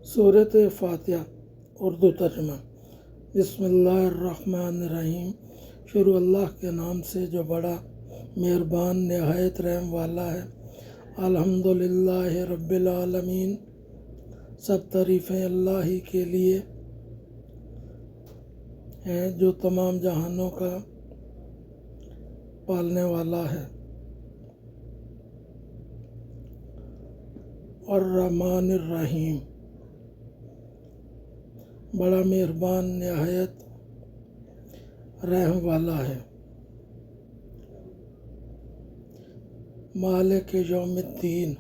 سورۃ فاتحہ اردو ترجمہ۔ بسم اللہ الرحمن الرحیم۔ شروع اللہ کے نام سے جو بڑا مہربان نہایت رحم والا ہے۔ الحمدللہ رب العالمین، سب تعریفیں اللہ ہی کے لیے ہیں جو تمام جہانوں کا پالنے والا ہے۔ الرحمن الرحیم، بڑا مہربان نہایت رحم والا ہے۔ مالک یوم الدین،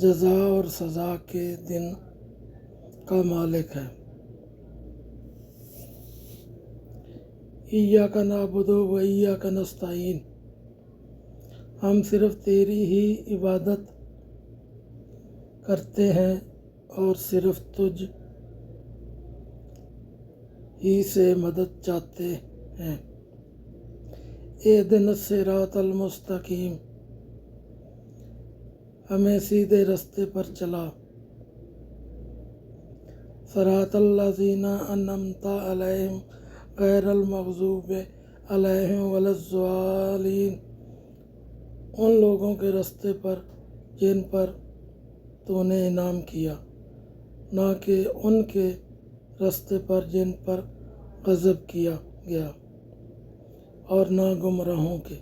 جزا اور سزا کے دن کا مالک ہے۔ ایاک نعبد و ایاک نستعین، ہم صرف تیری ہی عبادت کرتے ہیں اور صرف تجھ ہی سے مدد چاہتے ہیں۔ اہدنا الصراط المستقیم، ہمیں سیدھے رستے پر چلا۔ صراط الذین انعمت علیہم غیر المغضوب علیہم ولا الضالین، ان لوگوں کے رستے پر جن پر تو نے انعام کیا، نہ کہ ان کے رستے پر جن پر غضب کیا گیا، اور نہ گمراہوں کے۔